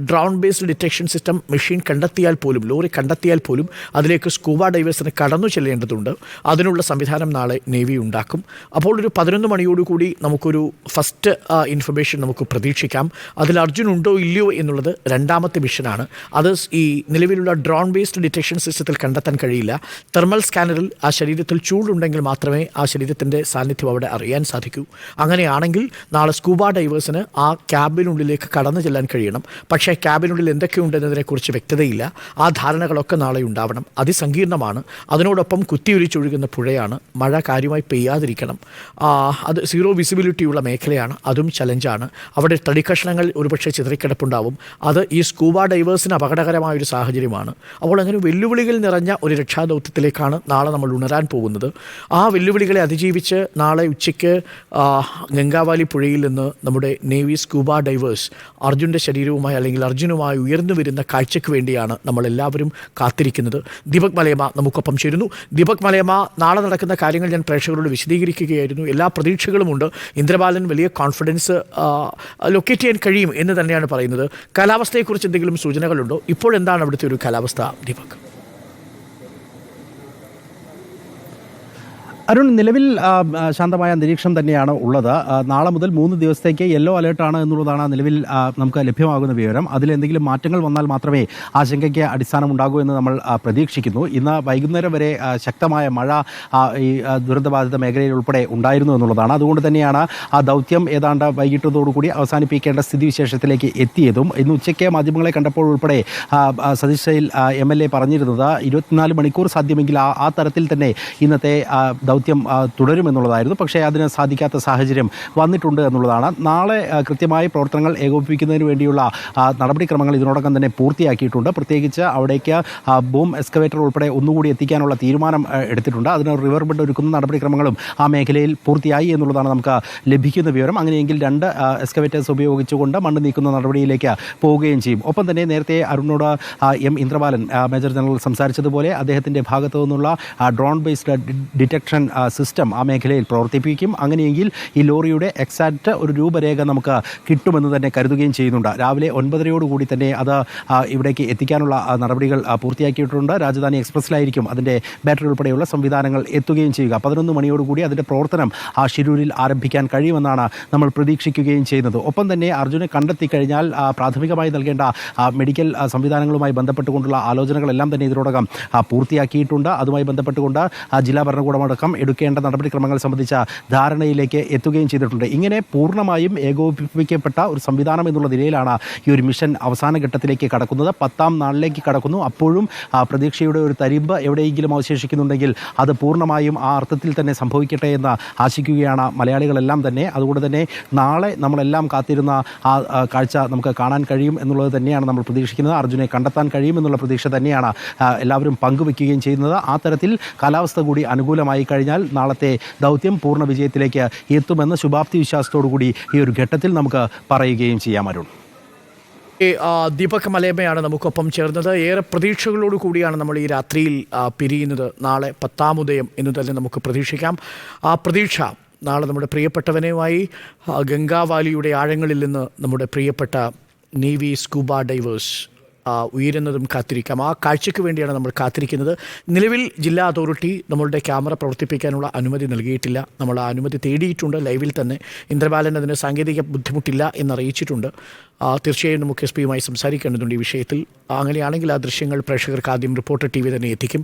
Drone based detection system machine കണ്ടെത്തിയാൽ പോലും, lorry കണ്ടെത്തിയാൽ പോലും അതിലേക്ക് സ്കൂബ ഡൈവേഴ്സിന് കടന്നു ചെല്ലേണ്ടതുണ്ട്. അതിനുള്ള സംവിധാനം നാളെ നേവി ഉണ്ടാക്കും. അപ്പോൾ ഒരു 11 മണിയോടുകൂടി നമുക്കൊരു ഫസ്റ്റ് ഇൻഫർമേഷൻ നമുക്ക് പ്രതീക്ഷിക്കാം. അതിൽ അർജുൻ ഉണ്ടോ ഇല്ലയോ എന്നുള്ളത് രണ്ടാമത്തെ മിഷനാണ്. അത് ഈ നിലവിലുള്ള ഡ്രോൺ ബേസ്ഡ് ഡിറ്റക്ഷൻ സിസ്റ്റത്തിൽ കണ്ടെത്താൻ കഴിയില്ല. തെർമൽ സ്കാനറിൽ ആ ശരീരത്തിൽ ചൂടുണ്ടെങ്കിൽ മാത്രമേ ആ ശരീരത്തിൻ്റെ സാന്നിധ്യം അവിടെ അറിയാൻ സാധിക്കൂ. അങ്ങനെയാണെങ്കിൽ നാളെ സ്കൂബ ഡൈവേഴ്സിന് ആ ക്യാബിനുള്ളിലേക്ക് കടന്നു ചെല്ലാൻ കഴിയണം. പക്ഷേ ക്യാബിനുള്ളിൽ എന്തൊക്കെയുണ്ടെന്നതിനെക്കുറിച്ച് വ്യക്തതയില്ല. ആ ധാരണകളൊക്കെ നാളെ ഉണ്ടാവണം. അതിസങ്കീർണമാണ്. അതിനോടൊപ്പം കുത്തിയൊലിച്ചൊഴുകുന്ന പുഴയാണ്. മഴ കാര്യമായി പെയ്യാതിരിക്കണം. അത് സീറോ വിസിബിലിറ്റിയുള്ള മേഖലയാണ്. അതും ചലഞ്ചാണ്. അവിടെ തടിക്കഷ്ണങ്ങൾ ഒരുപക്ഷെ ചിതറിക്കിടപ്പുണ്ടാവും. അത് ഈ സ്കൂബ ഡൈവേഴ്സിന് അപകടകരമായൊരു സാഹചര്യമാണ്. അപ്പോൾ അങ്ങനെ വെല്ലുവിളികൾ നിറഞ്ഞ ഒരു രക്ഷാദൗത്യത്തിലേക്കാണ് നാളെ നമ്മൾ ഉണരാൻ പോകുന്നത്. ആ വെല്ലുവിളികളെ അതിജീവിച്ച് നാളെ ഉച്ചയ്ക്ക് ഗംഗാവാലി പുഴയിൽ നിന്ന് നമ്മുടെ നേവി സ്കൂബ ഡൈവേഴ്സ് അർജുൻ്റെ ശരീരവുമായി അല്ലെങ്കിൽ അർജുനുമായി ഉയർന്നു വരുന്ന കാഴ്ചയ്ക്ക് വേണ്ടിയാണ് നമ്മളെല്ലാവരും കാത്തിരിക്കുന്നത്. ദീപക് മലയമ്മ നമുക്കൊപ്പം ചേരുന്നു. ദീപക് മലയമ്മ, നാളെ നടക്കുന്ന കാര്യങ്ങൾ ഞാൻ പ്രേക്ഷകരോട് വിശദീകരിക്കുകയായിരുന്നു. എല്ലാ പ്രതീക്ഷകളുമുണ്ട്. ഇന്ദ്രബാലൻ വലിയ കോൺഫിഡൻസ് ലൊക്കേറ്റ് ചെയ്യാൻ കഴിയും എന്ന് തന്നെയാണ് പറയുന്നത്. കാലാവസ്ഥയെക്കുറിച്ച് എന്തെങ്കിലും സൂചനകളുണ്ടോ? ഇപ്പോഴെന്താണ് അവിടുത്തെ ഒരു കാലാവസ്ഥ ദീപക്? അരുൺ, നിലവിൽ ശാന്തമായ അന്തരീക്ഷം തന്നെയാണ് ഉള്ളത്. നാളെ മുതൽ 3 ദിവസത്തേക്ക് യെല്ലോ അലേർട്ടാണ് എന്നുള്ളതാണ് നിലവിൽ നമുക്ക് ലഭ്യമാകുന്ന വിവരം. അതിലെന്തെങ്കിലും മാറ്റങ്ങൾ വന്നാൽ മാത്രമേ ആശങ്കയ്ക്ക് അടിസ്ഥാനമുണ്ടാകൂ എന്ന് നമ്മൾ പ്രതീക്ഷിക്കുന്നു. ഇന്ന് വൈകുന്നേരം വരെ ശക്തമായ മഴ ഈ ദുരന്തബാധിത മേഖലയിൽ ഉൾപ്പെടെ ഉണ്ടായിരുന്നു എന്നുള്ളതാണ്. അതുകൊണ്ട് തന്നെയാണ് ആ ദൗത്യം ഏതാണ്ട് വൈകിട്ടതോടുകൂടി അവസാനിപ്പിക്കേണ്ട സ്ഥിതിവിശേഷത്തിലേക്ക് എത്തിയതും. ഇന്ന് ഉച്ചയ്ക്ക് മാധ്യമങ്ങളെ കണ്ടപ്പോൾ ഉൾപ്പെടെ സതീഷ് സൈൽ MLA പറഞ്ഞിരുന്നത് 24 മണിക്കൂർ സാധ്യമെങ്കിൽ ആ തരത്തിൽ തന്നെ ഇന്നത്തെ ദൗത്യം തുടരുമെന്നുള്ളതായിരുന്നു. പക്ഷേ അതിന് സാധിക്കാത്ത സാഹചര്യം വന്നിട്ടുണ്ട് എന്നുള്ളതാണ്. നാളെ കൃത്യമായി പ്രവർത്തനങ്ങൾ ഏകോപിപ്പിക്കുന്നതിന് വേണ്ടിയുള്ള നടപടിക്രമങ്ങൾ ഇതിനോടകം തന്നെ പൂർത്തിയാക്കിയിട്ടുണ്ട്. പ്രത്യേകിച്ച് അവിടേക്ക് ബൂം എക്സ്കവേറ്റർ ഉൾപ്പെടെ ഒന്നുകൂടി എത്തിക്കാനുള്ള തീരുമാനം എടുത്തിട്ടുണ്ട്. അതിന് റിവർ ബെഡ് ഒരുക്കുന്ന നടപടിക്രമങ്ങളും ആ മേഖലയിൽ പൂർത്തിയായി എന്നുള്ളതാണ് നമുക്ക് ലഭിക്കുന്ന വിവരം. അങ്ങനെയെങ്കിൽ 2 എക്സ്കവേറ്റേഴ്സ് ഉപയോഗിച്ചുകൊണ്ട് മണ്ണ് നീക്കുന്ന നടപടിയിലേക്ക് പോവുകയും ചെയ്യും. ഒപ്പം തന്നെ നേരത്തെ അരുണിനോട് ഇന്ദ്രബാലൻ മേജർ ജനറൽ സംസാരിച്ചതുപോലെ അദ്ദേഹത്തിൻ്റെ ഭാഗത്തു നിന്നുള്ള ഡ്രോൺ ബേസ്ഡ് ഡിറ്റക്ഷൻ സിസ്റ്റം ആ മേഖലയിൽ പ്രവർത്തിപ്പിക്കും. അങ്ങനെയെങ്കിൽ ഈ ലോറിയുടെ എക്സാക്റ്റ് ഒരു രൂപരേഖ നമുക്ക് കിട്ടുമെന്ന് തന്നെ കരുതുകയും ചെയ്യുന്നുണ്ട്. രാവിലെ 9:30 തന്നെ അത് ഇവിടേക്ക് എത്തിക്കാനുള്ള നടപടികൾ പൂർത്തിയാക്കിയിട്ടുണ്ട്. രാജധാനി എക്സ്പ്രസ്സിലായിരിക്കും അതിൻ്റെ ബാറ്ററി ഉൾപ്പെടെയുള്ള സംവിധാനങ്ങൾ എത്തുകയും ചെയ്യുക. 11 മണിയോടുകൂടി അതിൻ്റെ പ്രവർത്തനം ഷിരൂരിൽ ആരംഭിക്കാൻ കഴിയുമെന്നാണ് നമ്മൾ പ്രതീക്ഷിക്കുകയും ചെയ്യുന്നത്. ഒപ്പം തന്നെ അർജുനെ കണ്ടെത്തിക്കഴിഞ്ഞാൽ പ്രാഥമികമായി നൽകേണ്ട മെഡിക്കൽ സംവിധാനങ്ങളുമായി ബന്ധപ്പെട്ടുകൊണ്ടുള്ള ആലോചനകളെല്ലാം തന്നെ ഇതിനോടകം പൂർത്തിയാക്കിയിട്ടുണ്ട്. അതുമായി ബന്ധപ്പെട്ടുകൊണ്ട് ജില്ലാ ഭരണകൂടമടക്കം എടുക്കേണ്ട നടപടിക്രമങ്ങൾ സംബന്ധിച്ച ധാരണയിലേക്ക് എത്തുകയും ചെയ്തിട്ടുണ്ട്. ഇങ്ങനെ പൂർണ്ണമായും ഏകോപിപ്പിക്കപ്പെട്ട ഒരു സംവിധാനം എന്നുള്ള നിലയിലാണ് ഈ ഒരു മിഷൻ അവസാന ഘട്ടത്തിലേക്ക് കടക്കുന്നത്. 10ാം നാളിലേക്ക് കടക്കുന്നു. അപ്പോഴും പ്രതീക്ഷയുടെ ഒരു തരിമ്പ് എവിടെയെങ്കിലും അവശേഷിക്കുന്നുണ്ടെങ്കിൽ അത് പൂർണ്ണമായും ആ അർത്ഥത്തിൽ തന്നെ സംഭവിക്കട്ടെ എന്ന് ആശിക്കുകയാണ് മലയാളികളെല്ലാം തന്നെ. അതുകൊണ്ട് തന്നെ നാളെ നമ്മളെല്ലാം കാത്തിരുന്ന ആ കാഴ്ച നമുക്ക് കാണാൻ കഴിയും എന്നുള്ളത് തന്നെയാണ് നമ്മൾ പ്രതീക്ഷിക്കുന്നത്. അർജുനെ കണ്ടെത്താൻ കഴിയുമെന്നുള്ള പ്രതീക്ഷ തന്നെയാണ് എല്ലാവരും പങ്കുവയ്ക്കുകയും ചെയ്യുന്നത്. ആ തരത്തിൽ കാലാവസ്ഥ കൂടി അനുകൂലമായി കഴിഞ്ഞാൽ നാളത്തെ ദൗത്യം പൂർണ്ണ വിജയത്തിലേക്ക് എത്തുമെന്ന് ശുഭാപ്തി വിശ്വാസത്തോടുകൂടി ഈ ഒരു ഘട്ടത്തിൽ നമുക്ക് പറയുകയും ചെയ്യാം. അരുൺ, ദീപക് മലയമ്മയാണ് നമുക്കൊപ്പം ചേർന്നത്. ഏറെ പ്രതീക്ഷകളോട് കൂടിയാണ് നമ്മൾ ഈ രാത്രിയിൽ പിരിയുന്നത്. നാളെ 10ാം ഉദയം എന്ന് തന്നെ നമുക്ക് പ്രതീക്ഷിക്കാം. ആ പ്രതീക്ഷ നാളെ നമ്മുടെ പ്രിയപ്പെട്ടവനുമായി ഗംഗാവാലിയുടെ ആഴങ്ങളിൽ നിന്ന് നമ്മുടെ പ്രിയപ്പെട്ട നേവി സ്കൂബ ഡൈവേഴ്സ് ഉയരുന്നതും കാത്തിരിക്കാം. ആ കാഴ്ചയ്ക്ക് വേണ്ടിയാണ് നമ്മൾ കാത്തിരിക്കുന്നത്. നിലവിൽ ജില്ലാ അതോറിറ്റി നമ്മളുടെ ക്യാമറ പ്രവർത്തിപ്പിക്കാനുള്ള അനുമതി നൽകിയിട്ടില്ല. നമ്മൾ ആ അനുമതി തേടിയിട്ടുണ്ട്. ലൈവിൽ തന്നെ ഇന്ദ്രബാലൻ അതിന് സാങ്കേതിക ബുദ്ധിമുട്ടില്ല എന്നറിയിച്ചിട്ടുണ്ട്. തീർച്ചയായും നമുക്ക് SP യുമായി സംസാരിക്കേണ്ടതുണ്ട് ഈ വിഷയത്തിൽ. അങ്ങനെയാണെങ്കിൽ ആ ദൃശ്യങ്ങൾ പ്രേക്ഷകർക്ക് ആദ്യം റിപ്പോർട്ടർ TV തന്നെ എത്തിക്കും.